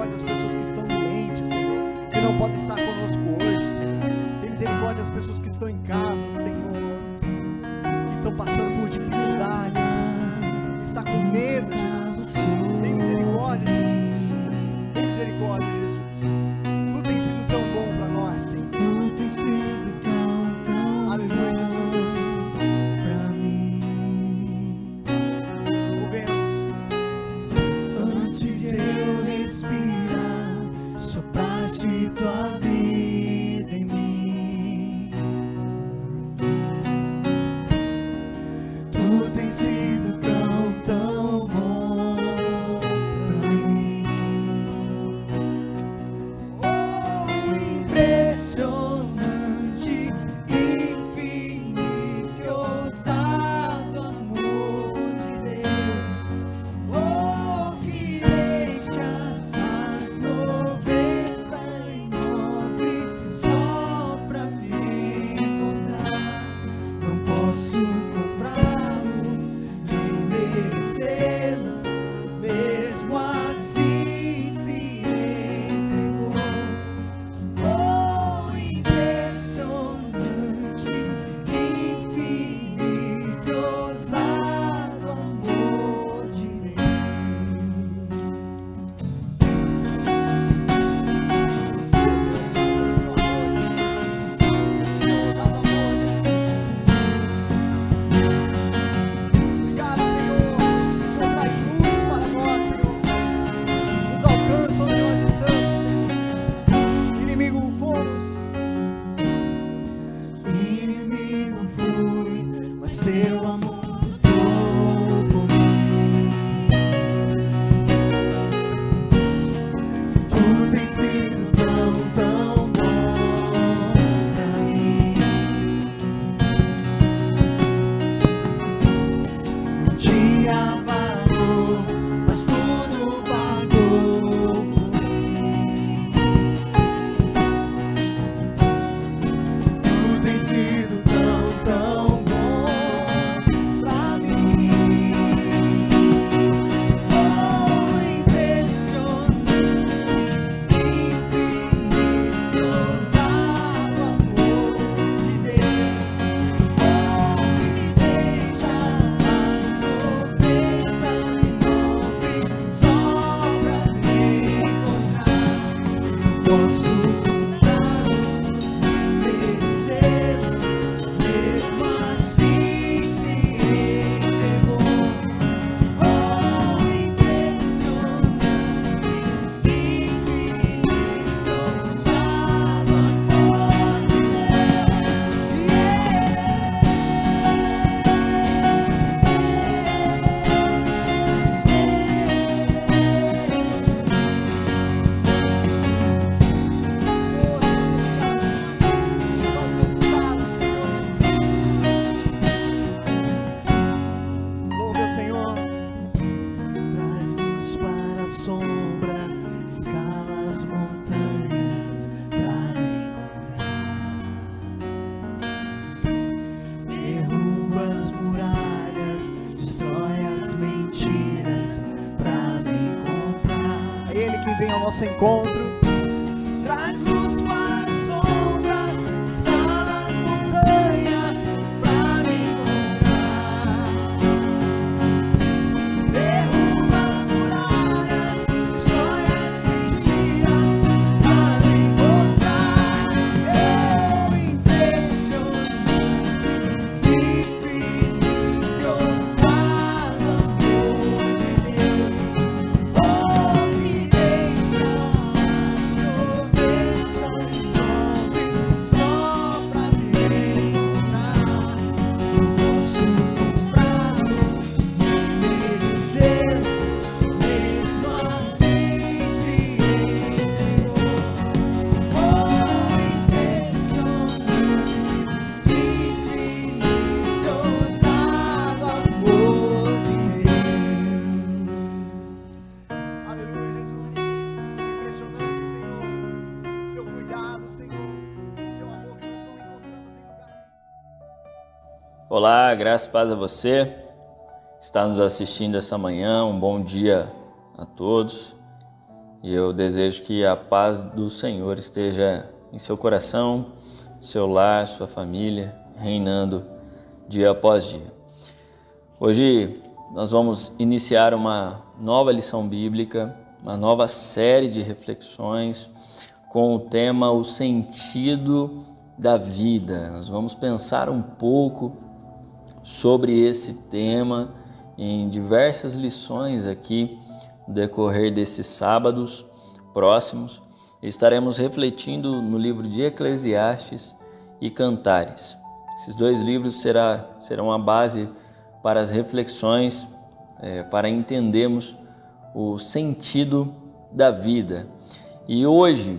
misericórdia das pessoas que estão doentes, Senhor, que não podem estar conosco hoje, Senhor. Tem misericórdia das pessoas que estão em casa, Senhor, que estão passando por dificuldades, Senhor, que está com medo, Jesus. Tem misericórdia, Jesus. Tem misericórdia, Jesus. Tu tem sido tão bom para nós, Senhor. Tu tem sido tão Aleluia, Jesus. pra mim. Antes de eu respirar, sopraste tua vida em mim. Tu tem sido tão bom pra mim. Oh, impressionante, infinito e ousado amor de Deus. Oh, que deixa as 99 só pra me encontrar. Não posso comprá-lo, nem merecê-lo, mesmo assim se entregou. Oh, impressionante, infinito e ousado amor de Obrigado, Senhor. O Senhor traz luz para nós, Senhor. Nos alcança onde nós estamos, Senhor. Inimigo fomos, Inimigo fui, mas teu amor lutou por mim. Tu tens sido tão bom pra mim. Não tinha valor, mas tudo pagou por mim. Tu tens sido tão bom pra mim. Oh, impressionante, infinito, ousado amor de Deus. Oh, que deixa as 99 só pra me encontrar. Posso comprá-lo, merecê-lo, mesmo assim se entregou. Oh, impressionante, infinito, ousado amor de alcançado, Senhor. Louve ao Senhor. Traz luz para a sombra, escala as montanhas pra me encontrar. Derruba as muralhas, destrói as mentiras pra me encontrar. É Ele que vem ao nosso encontro. Traz luz para as sombras, escala as montanhas pra me encontrar. Derruba as muralhas, destrói as mentiras pra me encontrar. Oh, impressionante, infinito e ousado amor de Deus. Oh, que deixa as 99 só pra me encontrar. Não posso comprá-lo, nem merecê-lo, mesmo assim se entregou. Oh, impressionante, infinito, ousado amor de Deus. Aleluia, Jesus. Impressionante, Senhor. Seu cuidado, Senhor. Seu amor que nós não encontramos em lugar. Olá, graças e paz a você que está nos assistindo essa manhã. Um bom dia a todos. E eu desejo que a paz do Senhor esteja em seu coração, seu lar, sua família, reinando dia após dia. Hoje nós vamos iniciar uma nova lição bíblica, uma nova série de reflexões com o tema O Sentido da Vida. Nós vamos pensar um pouco sobre esse tema em diversas lições aqui no decorrer desses sábados próximos. Estaremos refletindo no livro de Eclesiastes e Cantares. Esses dois livros serão a base para as reflexões, para entendermos o sentido da vida. E hoje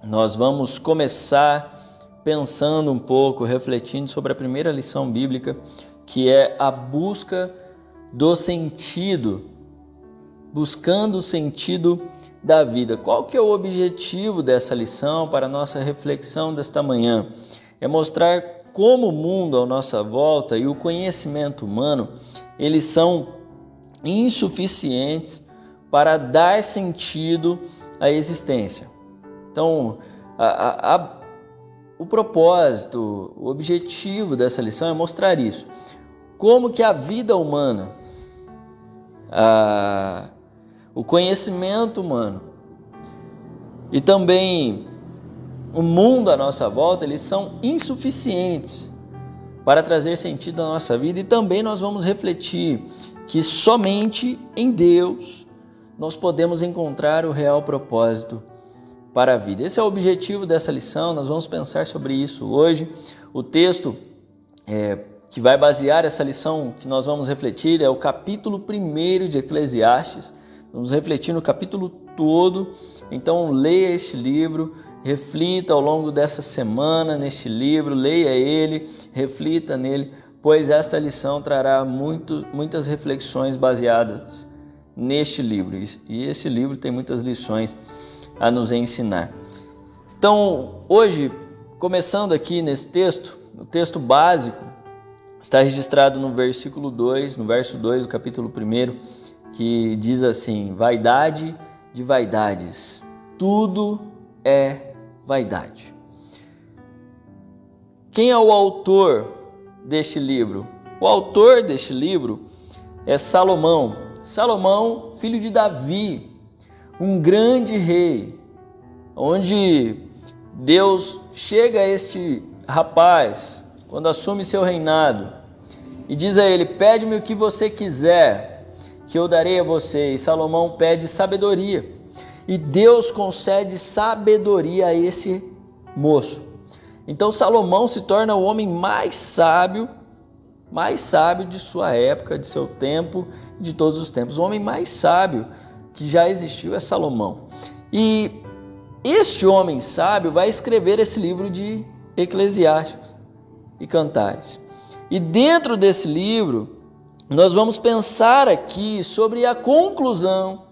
nós vamos começar pensando um pouco, refletindo sobre a primeira lição bíblica, que é a busca do sentido, buscando o sentido da vida. Qual que é o objetivo dessa lição para a nossa reflexão desta manhã? É mostrar como o mundo à nossa volta e o conhecimento humano, eles são insuficientes para dar sentido à existência. Então, o propósito, o objetivo dessa lição é mostrar isso. Como que a vida humana, o conhecimento humano e também o mundo à nossa volta, eles são insuficientes para trazer sentido à nossa vida. E também nós vamos refletir que somente em Deus nós podemos encontrar o real propósito para a vida. Esse é o objetivo dessa lição, nós vamos pensar sobre isso hoje. O texto que vai basear essa lição que nós vamos refletir é o capítulo 1 de Eclesiastes. Vamos refletir no capítulo todo, então leia este livro, reflita ao longo dessa semana neste livro, leia ele, reflita nele, pois esta lição trará muitas reflexões baseadas neste livro. E esse livro tem muitas lições a nos ensinar. Então, hoje, começando aqui nesse texto, o texto básico está registrado no versículo 2, no verso 2 do capítulo 1, que diz assim: vaidade de vaidades, tudo é vaidade. Quem é o autor deste livro? O autor deste livro é Salomão. Salomão, filho de Davi, um grande rei, onde Deus chega a este rapaz quando assume seu reinado e diz a ele: pede-me o que você quiser, que eu darei a você. E Salomão pede sabedoria, e Deus concede sabedoria a esse moço. Então Salomão se torna o homem mais sábio de sua época, de seu tempo, de todos os tempos. O homem mais sábio que já existiu é Salomão. E este homem sábio vai escrever esse livro de Eclesiastes e Cantares. E dentro desse livro, nós vamos pensar aqui sobre a conclusão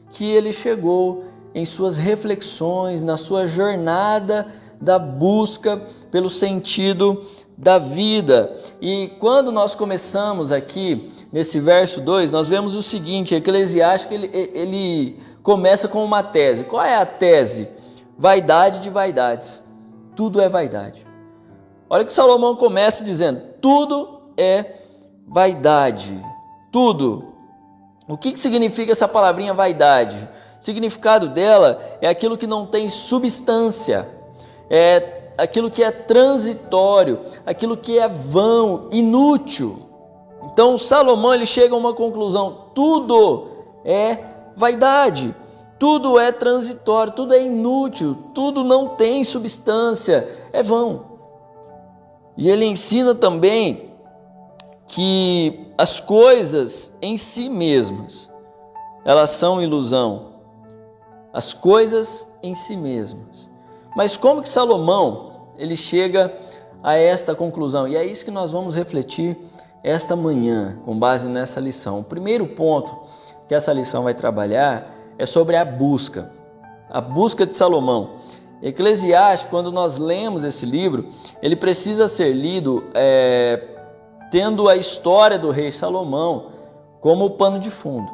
que ele chegou em suas reflexões, na sua jornada da busca pelo sentido da vida. E quando nós começamos aqui nesse verso 2, nós vemos o seguinte: Eclesiastes ele começa com uma tese. Qual é a tese? Vaidade de vaidades. Tudo é vaidade. Olha que Salomão começa dizendo: tudo é vaidade. Tudo. O que significa essa palavrinha vaidade? O significado dela é aquilo que não tem substância, é aquilo que é transitório, aquilo que é vão, inútil. Então Salomão ele chega a uma conclusão: tudo é vaidade, tudo é transitório, tudo é inútil, tudo não tem substância, é vão. E ele ensina também que as coisas em si mesmas, elas são ilusão. As coisas em si mesmas. Mas como que Salomão ele chega a esta conclusão? E é isso que nós vamos refletir esta manhã, com base nessa lição. O primeiro ponto que essa lição vai trabalhar é sobre a busca de Salomão. Eclesiastes, quando nós lemos esse livro, ele precisa ser lido tendo a história do rei Salomão como pano de fundo.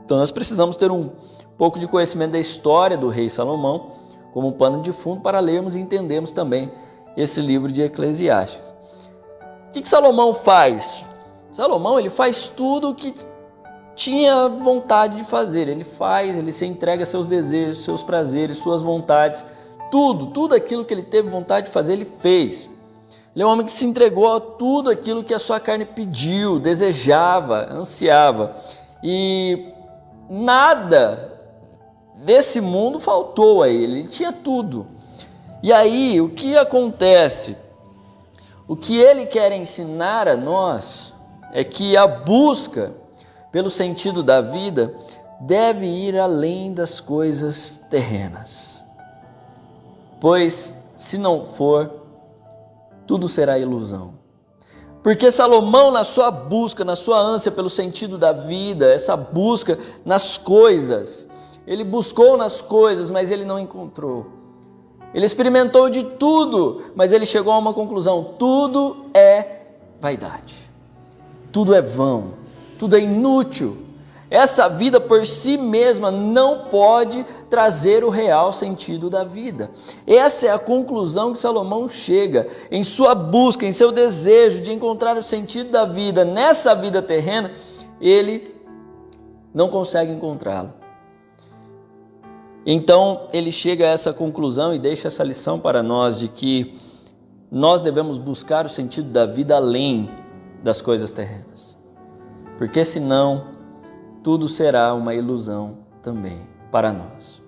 Então nós precisamos ter um pouco de conhecimento da história do rei Salomão como um pano de fundo para lermos e entendermos também esse livro de Eclesiastes. O que Salomão faz? Salomão, ele faz tudo o que tinha vontade de fazer. Ele se entrega a seus desejos, seus prazeres, suas vontades. Tudo aquilo que ele teve vontade de fazer, ele fez. Ele é um homem que se entregou a tudo aquilo que a sua carne pediu, desejava, ansiava. E nada desse mundo faltou a ele tinha tudo. E aí, o que acontece? O que ele quer ensinar a nós é que a busca pelo sentido da vida deve ir além das coisas terrenas. Pois, se não for, tudo será ilusão. Porque Salomão, na sua busca, na sua ânsia pelo sentido da vida, essa busca nas coisas, ele buscou nas coisas, mas ele não encontrou. Ele experimentou de tudo, mas ele chegou a uma conclusão: tudo é vaidade, tudo é vão, tudo é inútil. Essa vida por si mesma não pode trazer o real sentido da vida. Essa é a conclusão que Salomão chega em sua busca, em seu desejo de encontrar o sentido da vida nessa vida terrena. Ele não consegue encontrá-la. Então ele chega a essa conclusão e deixa essa lição para nós de que nós devemos buscar o sentido da vida além das coisas terrenas. Porque senão tudo será uma ilusão também para nós.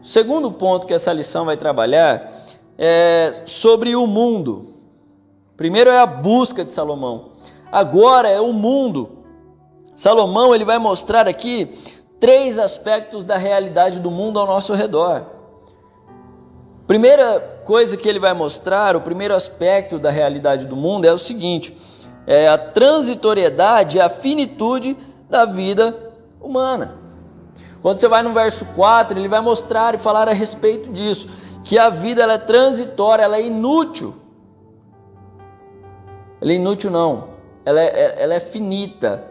O segundo ponto que essa lição vai trabalhar é sobre o mundo. Primeiro é a busca de Salomão. Agora é o mundo. Salomão, ele vai mostrar aqui 3 aspectos da realidade do mundo ao nosso redor. Primeira coisa que ele vai mostrar, o primeiro aspecto da realidade do mundo é o seguinte: é a transitoriedade, a finitude da vida humana. Quando você vai no verso 4, ele vai mostrar e falar a respeito disso, que a vida ela é transitória, ela é inútil. Ela é inútil não, ela é finita.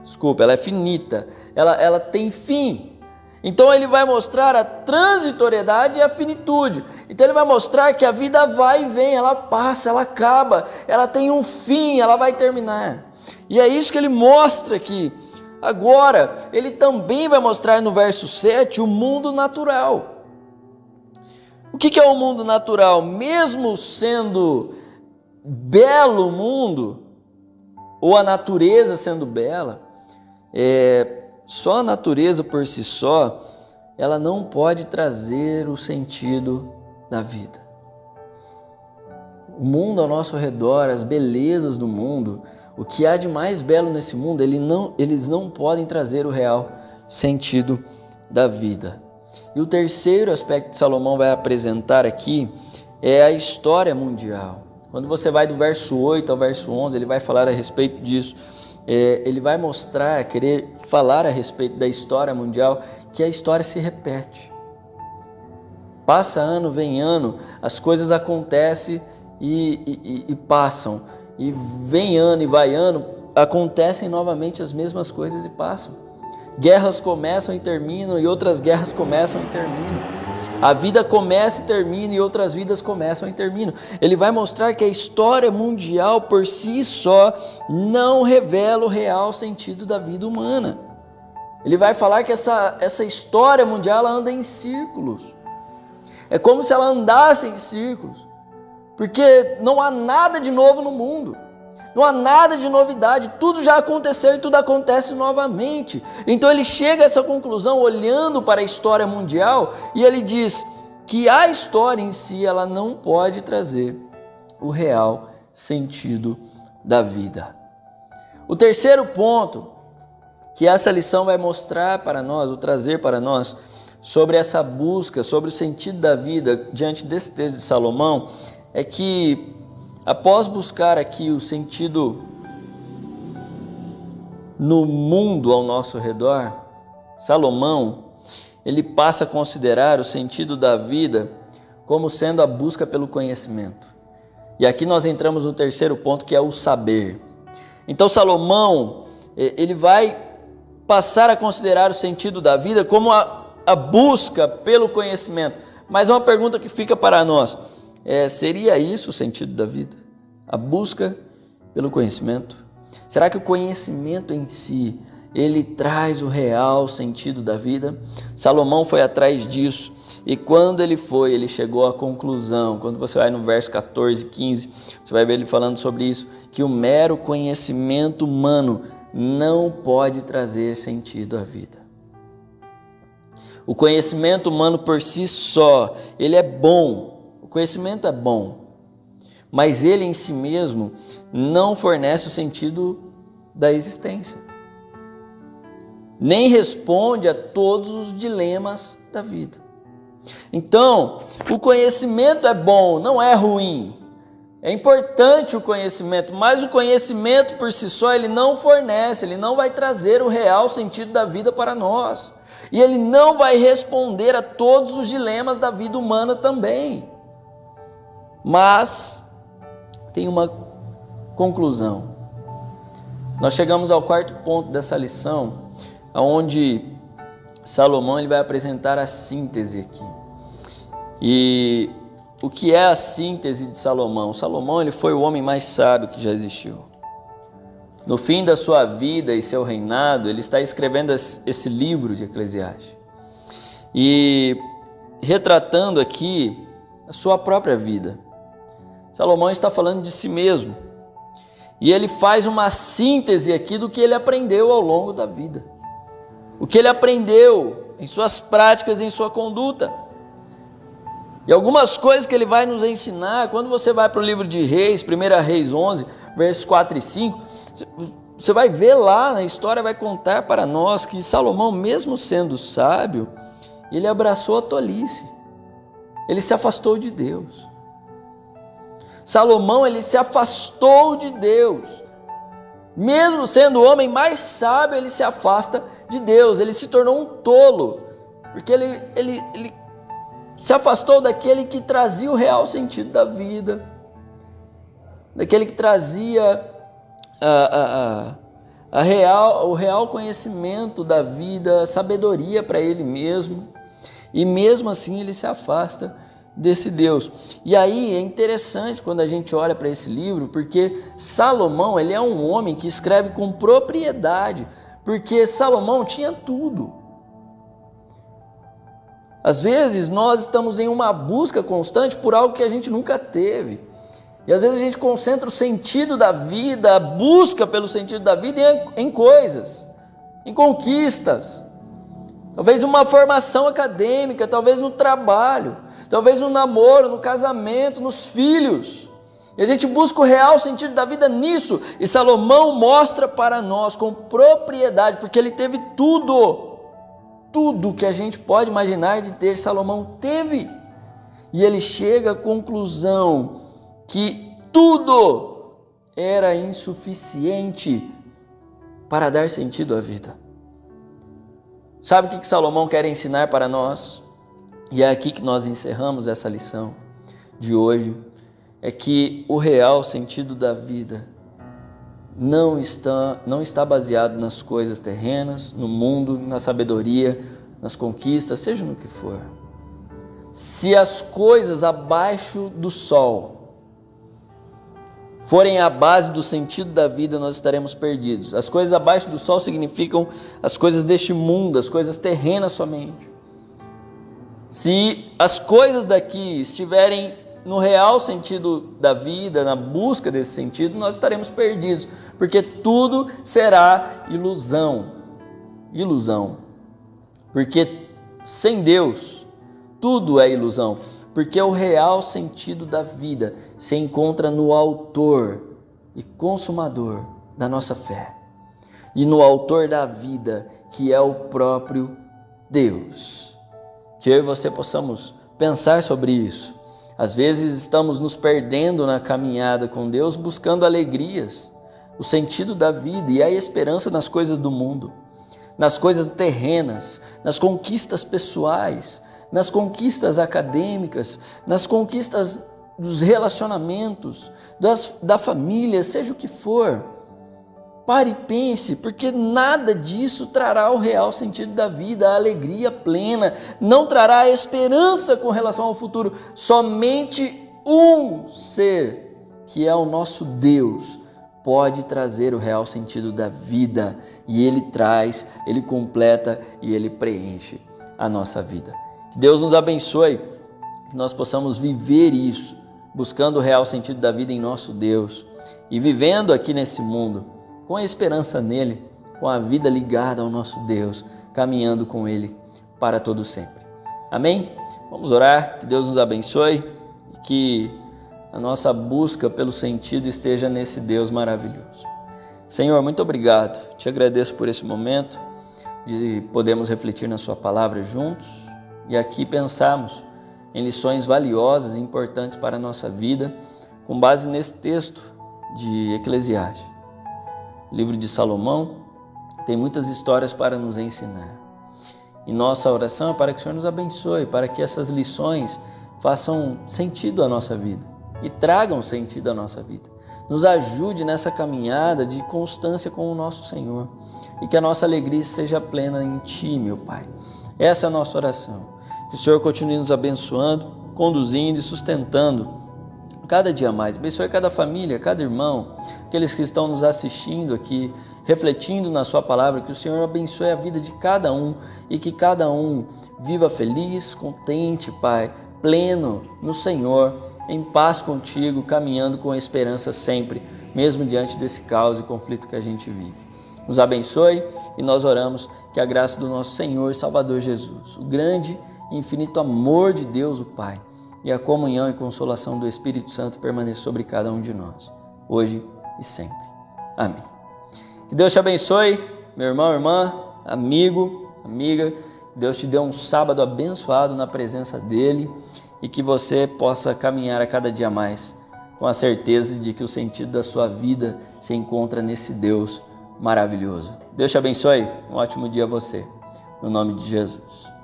Desculpa, ela é finita, ela tem fim. Então ele vai mostrar a transitoriedade e a finitude. Então ele vai mostrar que a vida vai e vem, ela passa, ela acaba, ela tem um fim, ela vai terminar. E é isso que ele mostra aqui. Agora, ele também vai mostrar no verso 7 o mundo natural. O que é o mundo natural? Mesmo sendo belo o mundo, ou a natureza sendo bela, só a natureza por si só, ela não pode trazer o sentido da vida. O mundo ao nosso redor, as belezas do mundo, o que há de mais belo nesse mundo, eles não podem trazer o real sentido da vida. E o terceiro aspecto que Salomão vai apresentar aqui é a história mundial. Quando você vai do verso 8 ao verso 11, ele vai falar a respeito disso. Ele vai mostrar, querer falar a respeito da história mundial, que a história se repete. Passa ano, vem ano, as coisas acontecem e passam. E vem ano e vai ano, acontecem novamente as mesmas coisas e passam. Guerras começam e terminam, e outras guerras começam e terminam. A vida começa e termina, e outras vidas começam e terminam. Ele vai mostrar que a história mundial por si só não revela o real sentido da vida humana. Ele vai falar que essa história mundial ela anda em círculos. É como se ela andasse em círculos. Porque não há nada de novo no mundo, não há nada de novidade, tudo já aconteceu e tudo acontece novamente. Então ele chega a essa conclusão olhando para a história mundial e ele diz que a história em si ela não pode trazer o real sentido da vida. O terceiro ponto que essa lição vai mostrar para nós, ou trazer para nós, sobre essa busca, sobre o sentido da vida diante desse texto de Salomão, é que após buscar aqui o sentido no mundo ao nosso redor, Salomão, ele passa a considerar o sentido da vida como sendo a busca pelo conhecimento. E aqui nós entramos no terceiro ponto, que é o saber. Então Salomão, ele vai passar a considerar o sentido da vida como a busca pelo conhecimento. Mas uma pergunta que fica para nós, seria isso o sentido da vida? A busca pelo conhecimento? Será que o conhecimento em si, ele traz o real sentido da vida? Salomão foi atrás disso, e quando ele chegou à conclusão. Quando você vai no verso 14 e 15, você vai ver ele falando sobre isso, que o mero conhecimento humano não pode trazer sentido à vida. O conhecimento humano por si só, ele é bom, o conhecimento é bom, mas ele em si mesmo não fornece o sentido da existência, nem responde a todos os dilemas da vida. Então, o conhecimento é bom, não é ruim. É importante o conhecimento, mas o conhecimento por si só ele não fornece, ele não vai trazer o real sentido da vida para nós. E ele não vai responder a todos os dilemas da vida humana também. Mas tem uma conclusão. Nós chegamos ao quarto ponto dessa lição, onde Salomão ele vai apresentar a síntese aqui. E o que é a síntese de Salomão? Salomão ele foi o homem mais sábio que já existiu. No fim da sua vida e seu reinado, ele está escrevendo esse livro de Eclesiastes. E retratando aqui a sua própria vida. Salomão está falando de si mesmo. E ele faz uma síntese aqui do que ele aprendeu ao longo da vida. O que ele aprendeu em suas práticas e em sua conduta. E algumas coisas que ele vai nos ensinar, quando você vai para o livro de Reis, 1 Reis 11, versos 4 e 5, você vai ver lá, na história vai contar para nós que Salomão, mesmo sendo sábio, ele abraçou a tolice, ele se afastou de Deus. Salomão, ele se afastou de Deus, mesmo sendo o homem mais sábio, ele se afasta de Deus, ele se tornou um tolo, porque ele se afastou daquele que trazia o real sentido da vida, daquele que trazia o real conhecimento da vida, a sabedoria para ele mesmo, e mesmo assim ele se afasta desse Deus. E aí é interessante quando a gente olha para esse livro, porque Salomão ele é um homem que escreve com propriedade, porque Salomão tinha tudo. Às vezes nós estamos em uma busca constante por algo que a gente nunca teve. E às vezes a gente concentra o sentido da vida, a busca pelo sentido da vida em coisas, em conquistas. Talvez uma formação acadêmica, talvez no trabalho, talvez no namoro, no casamento, nos filhos. E a gente busca o real sentido da vida nisso. E Salomão mostra para nós com propriedade, porque ele teve tudo. Tudo que a gente pode imaginar de ter, Salomão teve. E ele chega à conclusão que tudo era insuficiente para dar sentido à vida. Sabe o que Salomão quer ensinar para nós? E é aqui que nós encerramos essa lição de hoje. É que o real sentido da vida não está baseado nas coisas terrenas, no mundo, na sabedoria, nas conquistas, seja no que for. Se as coisas abaixo do sol forem a base do sentido da vida, nós estaremos perdidos. As coisas abaixo do sol significam as coisas deste mundo, as coisas terrenas somente. Se as coisas daqui estiverem no real sentido da vida, na busca desse sentido, nós estaremos perdidos, porque tudo será ilusão. Ilusão. Porque sem Deus, tudo é ilusão. Porque o real sentido da vida se encontra no autor e consumador da nossa fé. E no autor da vida, que é o próprio Deus. Que eu e você possamos pensar sobre isso. Às vezes estamos nos perdendo na caminhada com Deus, buscando alegrias, o sentido da vida e a esperança nas coisas do mundo, nas coisas terrenas, nas conquistas pessoais, nas conquistas acadêmicas, nas conquistas dos relacionamentos, da família, seja o que for. Pare e pense, porque nada disso trará o real sentido da vida, a alegria plena, não trará a esperança com relação ao futuro. Somente um ser, que é o nosso Deus, pode trazer o real sentido da vida, e Ele traz, Ele completa e Ele preenche a nossa vida. Que Deus nos abençoe, que nós possamos viver isso, buscando o real sentido da vida em nosso Deus e vivendo aqui nesse mundo com a esperança nele, com a vida ligada ao nosso Deus, caminhando com Ele para todo sempre. Amém? Vamos orar, que Deus nos abençoe e que a nossa busca pelo sentido esteja nesse Deus maravilhoso. Senhor, muito obrigado. Te agradeço por esse momento de podermos refletir na sua palavra juntos e aqui pensarmos em lições valiosas e importantes para a nossa vida, com base nesse texto de Eclesiastes. O livro de Salomão tem muitas histórias para nos ensinar. E nossa oração é para que o Senhor nos abençoe, para que essas lições façam sentido à nossa vida e tragam sentido à nossa vida. Nos ajude nessa caminhada de constância com o nosso Senhor e que a nossa alegria seja plena em Ti, meu Pai. Essa é a nossa oração. Que o Senhor continue nos abençoando, conduzindo e sustentando cada dia mais. Abençoe cada família, cada irmão, aqueles que estão nos assistindo aqui, refletindo na sua palavra, que o Senhor abençoe a vida de cada um e que cada um viva feliz, contente, Pai, pleno no Senhor, em paz contigo, caminhando com esperança sempre, mesmo diante desse caos e conflito que a gente vive. Nos abençoe e nós oramos que a graça do nosso Senhor e Salvador Jesus, o grande e infinito amor de Deus, o Pai, e a comunhão e consolação do Espírito Santo permaneça sobre cada um de nós, hoje e sempre. Amém. Que Deus te abençoe, meu irmão, irmã, amigo, amiga. Deus te dê um sábado abençoado na presença dEle e que você possa caminhar a cada dia mais com a certeza de que o sentido da sua vida se encontra nesse Deus maravilhoso. Deus te abençoe. Um ótimo dia a você. No nome de Jesus.